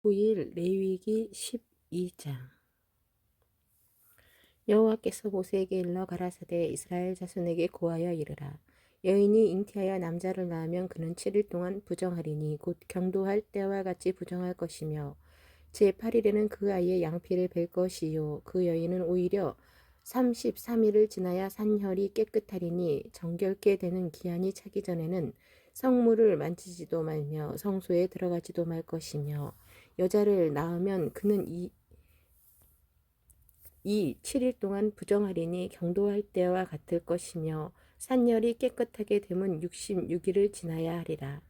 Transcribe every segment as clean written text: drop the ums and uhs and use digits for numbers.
9일 레위기 12장. 여호와께서 모세에게 일러 가라사대 이스라엘 자손에게 고하여 이르라. 여인이 잉태하여 남자를 낳으면 그는 7일 동안 부정하리니 곧 경도할 때와 같이 부정할 것이며 제8일에는 그 아이의 양피를 벨 것이요 그 여인은 오히려 33일을 지나야 산혈이 깨끗하리니 정결케 되는 기한이 차기 전에는 성물을 만지지도 말며 성소에 들어가지도 말 것이며 여자를 낳으면 그는 이 7일 동안 부정하리니 경도할 때와 같을 것이며 산열이 깨끗하게 되면 66일을 지나야 하리라.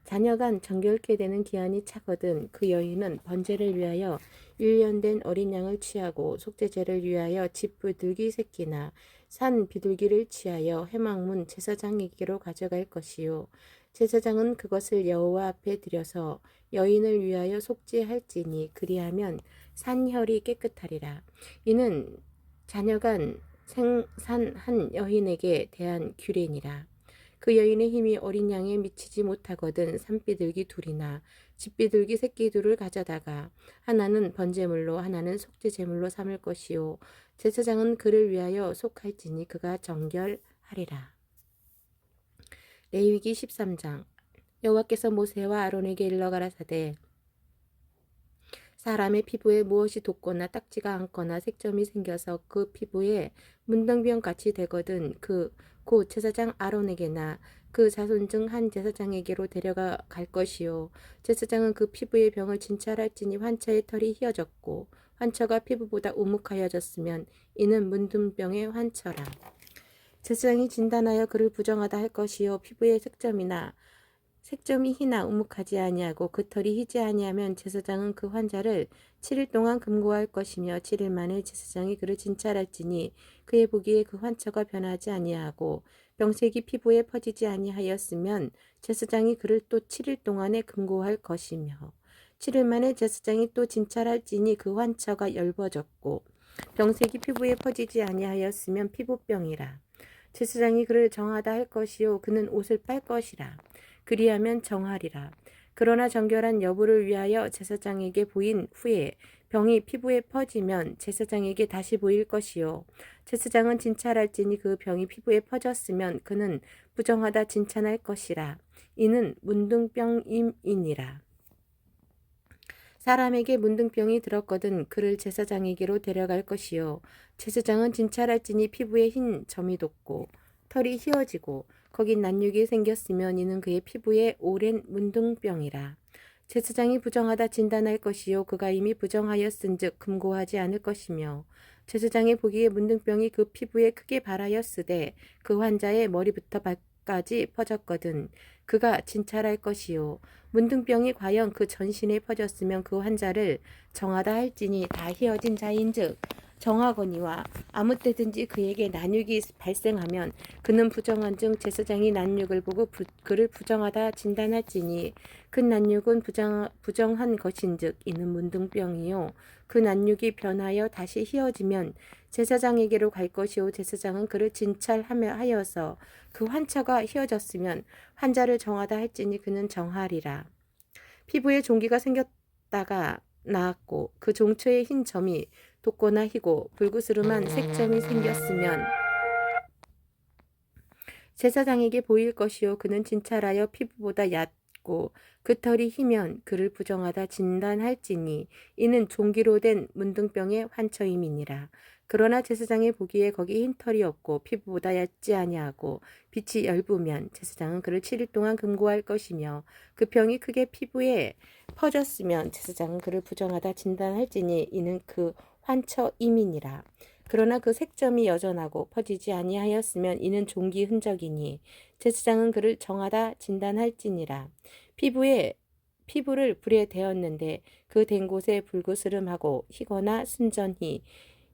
자녀간 정결케 되는 기한이 차거든 그 여인은 번제를 위하여 1년 된 어린 양을 취하고 속죄제를 위하여 집비둘기 새끼나 산 비둘기를 취하여 회막문 제사장에게로 가져갈 것이요 제사장은 그것을 여호와 앞에 들여서 여인을 위하여 속죄할지니 그리하면 산혈이 깨끗하리라. 이는 자녀간 생산한 여인에게 대한 규례니라. 그 여인의 힘이 어린 양에 미치지 못하거든 산비둘기 둘이나 집비둘기 새끼 둘을 가져다가 하나는 번제물로 하나는 속죄제물로 삼을 것이요 제사장은 그를 위하여 속할지니 그가 정결하리라. 레위기 13장. 여호와께서 모세와 아론에게 일러 가라사대 사람의 피부에 무엇이 돋거나 딱지가 않거나 색점이 생겨서 그 피부에 문둥병 같이 되거든 곧 제사장 아론에게나 그 자손 중 한 제사장에게로 데려가 갈 것이요 제사장은 그 피부의 병을 진찰할지니 환처의 털이 휘어졌고 환처가 피부보다 우묵하여졌으면 이는 문둥병의 환처라. 제사장이 진단하여 그를 부정하다 할 것이요 피부의 색점이 희나 우묵하지 아니하고 그 털이 희지 아니하면 제사장은 그 환자를 7일 동안 금고할 것이며 7일 만에 제사장이 그를 진찰할지니 그의 보기에 그 환처가 변하지 아니하고 병색이 피부에 퍼지지 아니하였으면 제사장이 그를 또 7일 동안에 금고할 것이며 7일 만에 제사장이 또 진찰할지니 그 환처가 엷어졌고 병색이 피부에 퍼지지 아니하였으면 피부병이라. 제사장이 그를 정하다 할 것이요 그는 옷을 빨 것이라. 그리하면 정하리라. 그러나 정결한 여부를 위하여 제사장에게 보인 후에 병이 피부에 퍼지면 제사장에게 다시 보일 것이요 제사장은 진찰할지니 그 병이 피부에 퍼졌으면 그는 부정하다 진찰할 것이라. 이는 문둥병임이니라. 사람에게 문둥병이 들었거든 그를 제사장에게로 데려갈 것이요 제사장은 진찰할지니 피부에 흰 점이 돋고 털이 휘어지고 거기 난육이 생겼으면 이는 그의 피부에 오랜 문둥병이라. 제사장이 부정하다 진단할 것이요 그가 이미 부정하였은즉 금고하지 않을 것이며 제사장이 보기에 문둥병이 그 피부에 크게 발하였으되 그 환자의 머리부터 발까지 퍼졌거든 그가 진찰할 것이요 문둥병이 과연 그 전신에 퍼졌으면 그 환자를 정하다 할지니 다 휘어진 자인즉 정하거니와 아무 때든지 그에게 난육이 발생하면 그는 부정한즉 제사장이 난육을 보고 그를 부정하다 진단할지니 그 난육은 부정한 것인즉 이는 문둥병이요 그 난육이 변하여 다시 휘어지면 제사장에게로 갈 것이요 제사장은 그를 진찰하여서 그 환처가 휘어졌으면 환자를 정하다 할지니 그는 정하리라. 피부에 종기가 생겼다가 나았고 그 종초에 흰 점이 돋거나 희고 불구스름한 색점이 생겼으면 제사장에게 보일 것이요 그는 진찰하여 피부보다 얕고 그 털이 희면 그를 부정하다 진단할지니 이는 종기로 된 문둥병의 환처임이니라. 그러나 제사장의 보기에 거기 흰 털이 없고 피부보다 얕지 아니하고 빛이 엷으면 제사장은 그를 7일 동안 금고할 것이며 그 병이 크게 피부에 퍼졌으면 제사장은 그를 부정하다 진단할지니 이는 그 환처임이니라. 그러나 그 색점이 여전하고 퍼지지 아니하였으면 이는 종기 흔적이니 제사장은 그를 정하다 진단할지니라. 피부를 불에 대었는데 그 댄 곳에 불그스름하고 희거나 순전히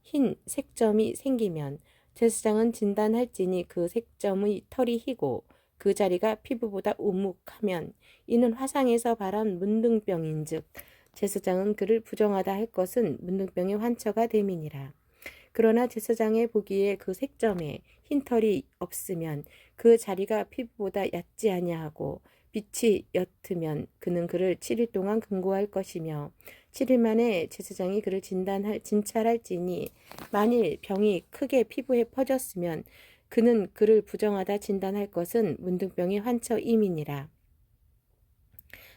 흰 색점이 생기면 제사장은 진단할지니 그 색점의 털이 희고 그 자리가 피부보다 우묵하면 이는 화상에서 발한 문둥병인즉 제사장은 그를 부정하다 할 것은 문둥병의 환처가 됨이니라. 그러나 제사장의 보기에 그 색점에 흰 털이 없으면 그 자리가 피부보다 얕지 아니하고 빛이 옅으면 그는 그를 7일 동안 금고할 것이며 7일 만에 제사장이 그를 진찰할지니 만일 병이 크게 피부에 퍼졌으면 그는 그를 부정하다 진단할 것은 문둥병의 환처임이니라.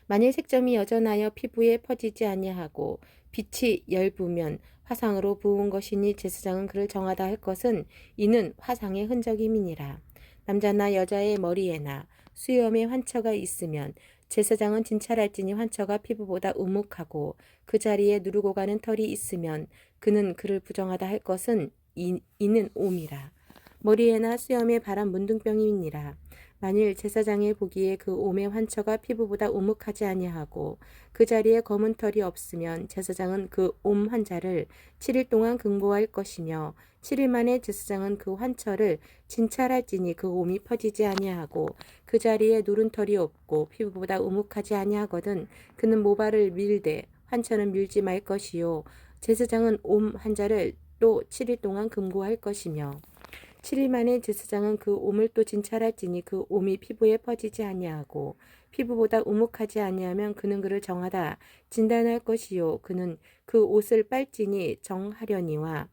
만일 색점이 여전하여 피부에 퍼지지 아니하고 빛이 엷으면 화상으로 부은 것이니 제사장은 그를 정하다 할 것은 이는 화상의 흔적임이니라. 남자나 여자의 머리에나 수염에 환처가 있으면 제사장은 진찰할지니 환처가 피부보다 우묵하고 그 자리에 누르고 가는 털이 있으면 그는 그를 부정하다 할 것은 이는 옴이라. 머리에나 수염에 바람 문둥병이니라. 만일 제사장의 보기에 그 옴의 환처가 피부보다 우묵하지 아니하고 그 자리에 검은 털이 없으면 제사장은 그 옴 환자를 7일 동안 금고할 것이며 7일 만에 제사장은 그 환처를 진찰할지니 그 옴이 퍼지지 아니하고 그 자리에 누른 털이 없고 피부보다 우묵하지 아니하거든 그는 모발을 밀되 환처는 밀지 말 것이요 제사장은 옴 환자를 또 7일 동안 금고할 것이며 7일 만에 제사장은 그 옴을 또 진찰할지니 그 옴이 피부에 퍼지지 아니하고 피부보다 우묵하지 아니하면 그는 그를 정하다 진단할 것이요 그는 그 옷을 빨지니 정하려니와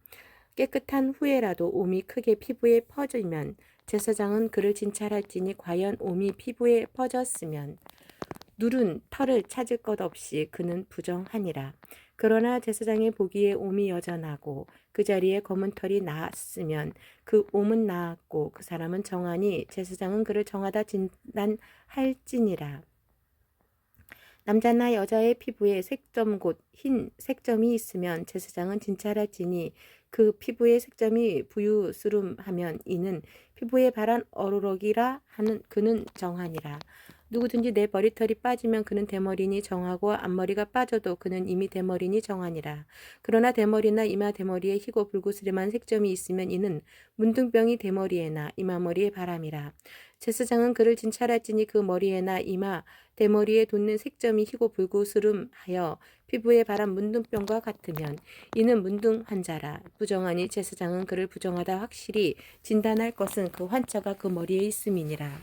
깨끗한 후에라도 옴이 크게 피부에 퍼지면 제사장은 그를 진찰할지니 과연 옴이 피부에 퍼졌으면 누른 털을 찾을 것 없이 그는 부정하니라. 그러나 제사장의 보기에 옴이 여전하고 그 자리에 검은 털이 나았으면 그 옴은 나았고 그 사람은 정하니 제사장은 그를 정하다 진단할지니라. 남자나 여자의 피부에 색점 곧 흰 색점이 있으면 제사장은 진찰할지니 그 피부의 색점이 부유스름하면 이는 피부에 바란 어루럭이라 하는 그는 정하니라. 누구든지 내 머리털이 빠지면 그는 대머리니 정하고 앞머리가 빠져도 그는 이미 대머리니 정하니라. 그러나 대머리나 이마 대머리에 희고 불구스름한 색점이 있으면 이는 문둥병이 대머리에나 이마머리에 바람이라. 제사장은 그를 진찰할지니 그 머리에나 이마 대머리에 돋는 색점이 희고 불구스름하여 피부에 바람 문둥병과 같으면 이는 문둥 환자라. 부정하니 제사장은 그를 부정하다 확실히 진단할 것은 그 환자가 그 머리에 있음이니라.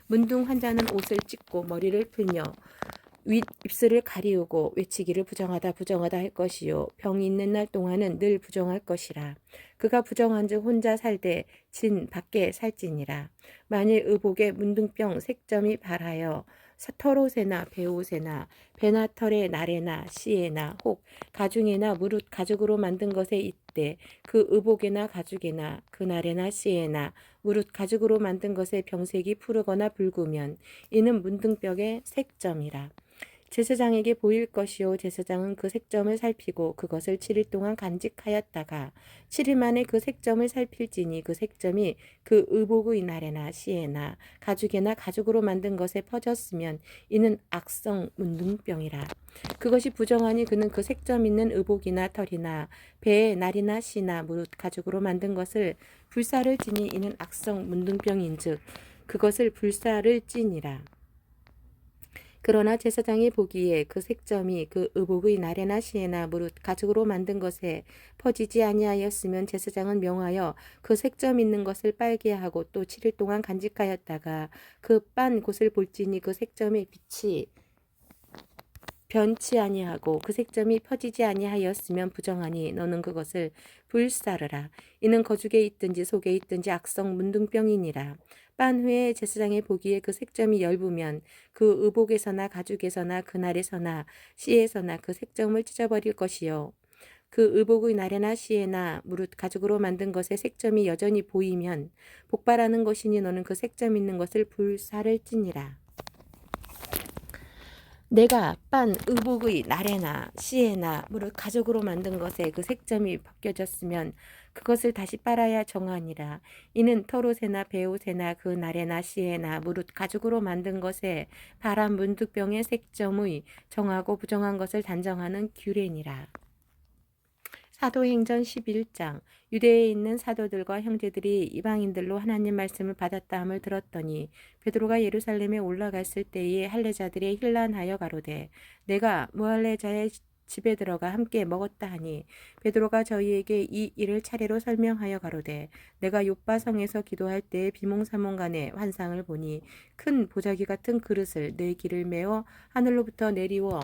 문둥 환자는 옷을 찢고 머리를 풀며 윗 입술을 가리우고 외치기를 부정하다 할 것이요 병이 있는 날 동안은 늘 부정할 것이라. 그가 부정한즉 혼자 살되 진 밖에 살지니라. 만일 의복에 문둥병 색점이 발하여 털옷에나 배옷에나 배나 털에 나래나 씨에나 혹 가중에나 무릇 가죽으로 만든 것에 있되 그 의복에나 가죽에나 그 나래나 씨에나 무릇 가죽으로 만든 것에 병색이 푸르거나 붉으면 이는 문둥병의 색점이라. 제사장에게 보일 것이요 제사장은 그 색점을 살피고 그것을 7일 동안 간직하였다가 7일 만에 그 색점을 살필지니 그 색점이 그 의복의 나래나 씨에나 가죽에나 가죽으로 만든 것에 퍼졌으면 이는 악성 문둥병이라. 그것이 부정하니 그는 그 색점 있는 의복이나 털이나 배의 날이나 씨나 무릇 가죽으로 만든 것을 불사를 지니 이는 악성 문둥병인즉 그것을 불사를 찌니라. 그러나 제사장이 보기에 그 색점이 그 의복의 나래나 씨에나 무릇 가죽으로 만든 것에 퍼지지 아니하였으면 제사장은 명하여 그 색점 있는 것을 빨게 하고 또 7일 동안 간직하였다가 그 빤 곳을 볼지니 그 색점의 빛이 변치 아니하고 그 색점이 퍼지지 아니하였으면 부정하니 너는 그것을 불사르라. 이는 거죽에 있든지 속에 있든지 악성 문둥병이니라. 빤 후에 제사장의 보기에 그 색점이 엷으면 그 의복에서나 가죽에서나 그날에서나 씨에서나 그 색점을 찢어버릴 것이요 그 의복의 나래나 씨에나 무릇 가죽으로 만든 것에 색점이 여전히 보이면 복발하는 것이니 너는 그 색점 있는 것을 불사를 찌니라. 내가 빤 의복의 나래나 씨에나 무릇 가죽으로 만든 것에 그 색점이 벗겨졌으면 그것을 다시 빨아야 정하니라. 이는 털옷에나 배옷에나 그 나래나 씨에나 무릇 가죽으로 만든 것에 바람 문둥병의 색점의 정하고 부정한 것을 단정하는 규례니라. 사도행전 11장 유대에 있는 사도들과 형제들이 이방인들로 하나님 말씀을 받았다 함을 들었더니 베드로가 예루살렘에 올라갔을 때에 할례자들의 힐난하여 가로되 내가 무할례자의 집에 들어가 함께 먹었다 하니 베드로가 저희에게 이 일을 차례로 설명하여 가로되 내가 요빠 성에서 기도할 때에 비몽사몽간에 환상을 보니 큰 보자기 같은 그릇을 내 길을 메어 하늘로부터 내리워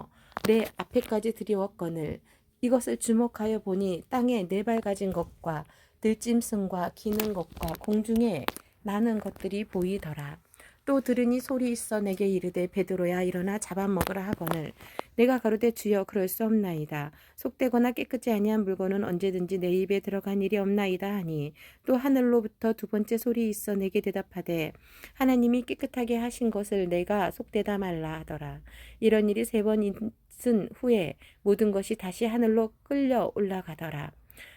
내 앞에까지 들이웠거늘 이것을 주목하여 보니 땅에 네 발 가진 것과 들짐승과 기는 것과 공중에 나는 것들이 보이더라. 또 들으니 소리 있어 내게 이르되 베드로야 일어나 잡아먹으라 하거늘 내가 가로되 주여 그럴 수 없나이다. 속되거나 깨끗지 아니한 물건은 언제든지 내 입에 들어간 일이 없나이다 하니 또 하늘로부터 두 번째 소리 있어 내게 대답하되 하나님이 깨끗하게 하신 것을 내가 속되다 말라 하더라. 이런 일이 세 번 있은 후에 모든 것이 다시 하늘로 끌려 올라가더라.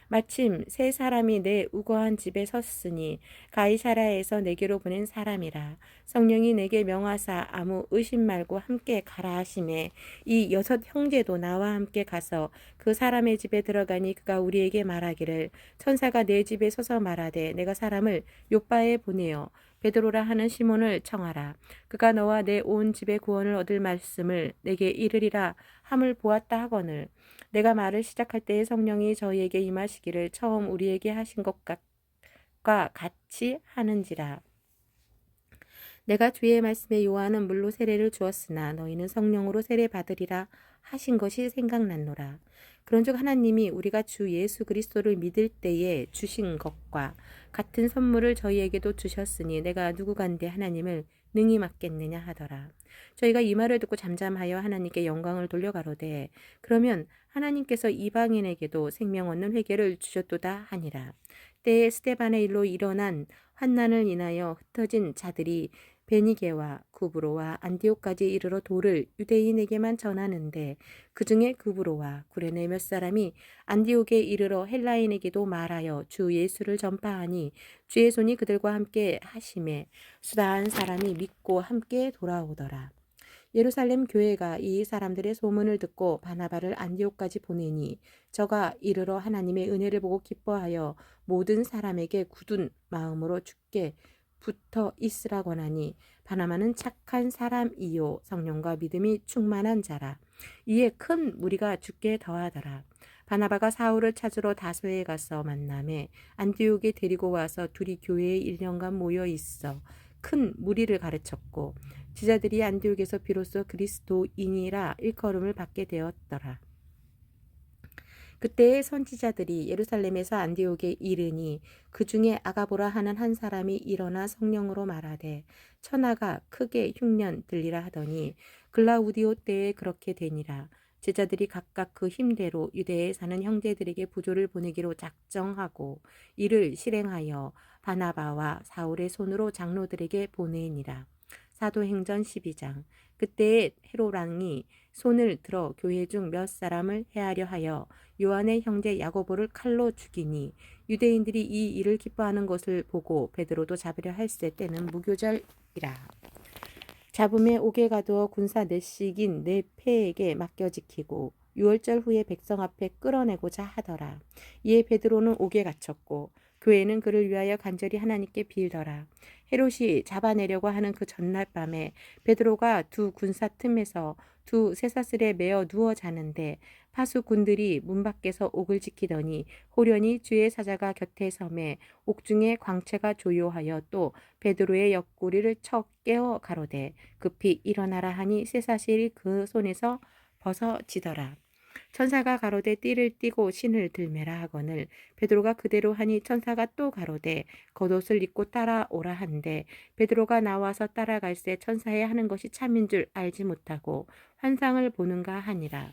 마침 세 사람이 내 우거한 집에 섰으니 가이사라에서 내게로 보낸 사람이라. 성령이 내게 명하사 아무 의심 말고 함께 가라 하시매 이 여섯 형제도 나와 함께 가서 그 사람의 집에 들어가니 그가 우리에게 말하기를 천사가 내 집에 서서 말하되 내가 사람을 요빠에 보내어 베드로라 하는 시몬을 청하라. 그가 너와 내 온 집에 구원을 얻을 말씀을 내게 이르리라 함을 보았다 하거늘 내가 말을 시작할 때에 성령이 저희에게 임하시기를 처음 우리에게 하신 것과 같이 하는지라. 내가 주의 말씀에 요한은 물로 세례를 주었으나 너희는 성령으로 세례 받으리라 하신 것이 생각났노라. 그런즉 하나님이 우리가 주 예수 그리스도를 믿을 때에 주신 것과 같은 선물을 저희에게도 주셨으니 내가 누구간데 하나님을 능히 맡겠느냐 하더라. 저희가 이 말을 듣고 잠잠하여 하나님께 영광을 돌려 가로되 그러면 하나님께서 이방인에게도 생명 얻는 회개를 주셨도다 하니라. 때에 스데반의 일로 일어난 환난을 인하여 흩어진 자들이 베니게와 구브로와 안디옥까지 이르러 도를 유대인에게만 전하는데 그 중에 구브로와 구레네 몇 사람이 안디옥에 이르러 헬라인에게도 말하여 주 예수를 전파하니 주의 손이 그들과 함께 하심에 수다한 사람이 믿고 함께 돌아오더라. 예루살렘 교회가 이 사람들의 소문을 듣고 바나바를 안디옥까지 보내니 저가 이르러 하나님의 은혜를 보고 기뻐하여 모든 사람에게 굳은 마음으로 주께 붙어 있으라 권하니 바나바는 착한 사람이요 성령과 믿음이 충만한 자라. 이에 큰 무리가 주께 더하더라. 바나바가 사울을 찾으러 다소에 가서 만남에 안디옥에 데리고 와서 둘이 교회에 1년간 모여 있어 큰 무리를 가르쳤고 지자들이 안디옥에서 비로소 그리스도인이라 일컬음을 받게 되었더라. 그때의 선지자들이 예루살렘에서 안디옥에 이르니 그 중에 아가보라 하는 한 사람이 일어나 성령으로 말하되 천하가 크게 흉년 들리라 하더니 글라우디오 때에 그렇게 되니라. 제자들이 각각 그 힘대로 유대에 사는 형제들에게 부조를 보내기로 작정하고 이를 실행하여 바나바와 사울의 손으로 장로들에게 보내니라. 사도행전 12장. 그때에 헤롯 왕이 손을 들어 교회 중 몇 사람을 해하려 하여 요한의 형제 야고보를 칼로 죽이니 유대인들이 이 일을 기뻐하는 것을 보고 베드로도 잡으려 할세 때는 무교절이라. 잡음에 옥에 가두어 군사 넷씩인 네 패에게 맡겨 지키고 6월절 후에 백성 앞에 끌어내고자 하더라. 이에 베드로는 옥에 갇혔고 교회는 그를 위하여 간절히 하나님께 빌더라. 헤롯이 잡아내려고 하는 그 전날 밤에 베드로가 두 군사 틈에서 두 쇠사슬에 매어 누워 자는데 파수꾼들이 문 밖에서 옥을 지키더니 호련히 주의 사자가 곁에 섬에 옥중에 광채가 조요하여 또 베드로의 옆구리를 쳐 깨어 가로되 급히 일어나라 하니 쇠사슬이 그 손에서 벗어지더라. 천사가 가로되 띠를 띠고 신을 들매라 하거늘 베드로가 그대로 하니 천사가 또 가로되 겉옷을 입고 따라오라 한데 베드로가 나와서 따라갈새 천사의 하는 것이 참인 줄 알지 못하고 환상을 보는가 하니라.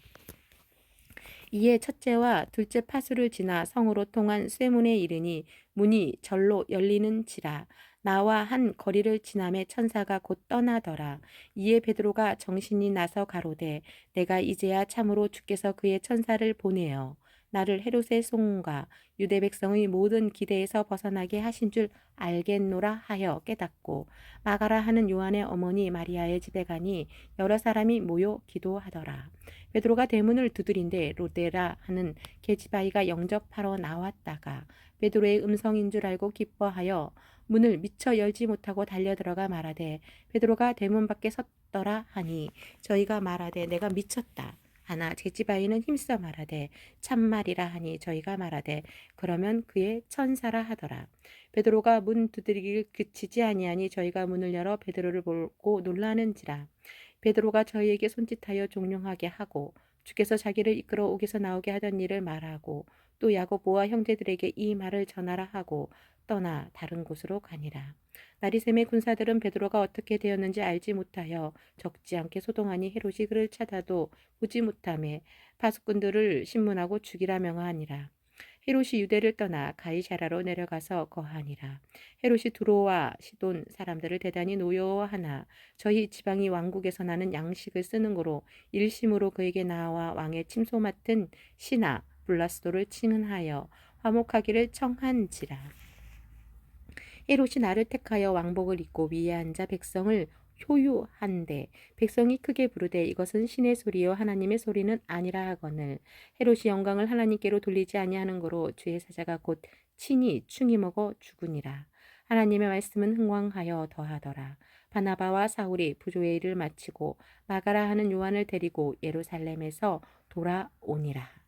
이에 첫째와 둘째 파수를 지나 성으로 통한 쇠문에 이르니 문이 절로 열리는지라. 나와 한 거리를 지나매 천사가 곧 떠나더라. 이에 베드로가 정신이 나서 가로되 내가 이제야 참으로 주께서 그의 천사를 보내어 나를 헤롯의 송과 유대 백성의 모든 기대에서 벗어나게 하신 줄 알겠노라 하여 깨닫고 마가라 하는 요한의 어머니 마리아의 집에 가니 여러 사람이 모여 기도하더라. 베드로가 대문을 두드린데 로데라 하는 계집아이가 영접하러 나왔다가 베드로의 음성인 줄 알고 기뻐하여 문을 미처 열지 못하고 달려들어가 말하되 베드로가 대문 밖에 섰더라 하니 저희가 말하되 내가 미쳤다 하나 제지바이는 힘써 말하되 참말이라 하니 저희가 말하되 그러면 그의 천사라 하더라. 베드로가 문 두드리기를 그치지 아니하니 저희가 문을 열어 베드로를 보고 놀라는지라. 베드로가 저희에게 손짓하여 종용하게 하고 주께서 자기를 이끌어 옥에서 나오게 하던 일을 말하고 또 야고보와 형제들에게 이 말을 전하라 하고 떠나 다른 곳으로 가니라. 나리샘의 군사들은 베드로가 어떻게 되었는지 알지 못하여 적지 않게 소동하니 헤롯이 그를 찾아도 보지 못하매 파수꾼들을 신문하고 죽이라 명하니라. 헤롯이 유대를 떠나 가이사라로 내려가서 거하니라. 헤롯이 두로와 시돈 사람들을 대단히 노여워하나 저희 지방이 왕국에서 나는 양식을 쓰는 거로 일심으로 그에게 나와 왕의 침소 맡은 신하 블라스도를 칭하여 화목하기를 청한지라. 헤롯이 나를 택하여 왕복을 입고 위에 앉아 백성을 효유한데 백성이 크게 부르되 이것은 신의 소리요 하나님의 소리는 아니라 하거늘 헤롯이 영광을 하나님께로 돌리지 아니하는 거로 주의 사자가 곧 친히 충이 먹어 죽으니라. 하나님의 말씀은 흥왕하여 더하더라. 바나바와 사울이 부조의 일을 마치고 마가라 하는 요한을 데리고 예루살렘에서 돌아오니라.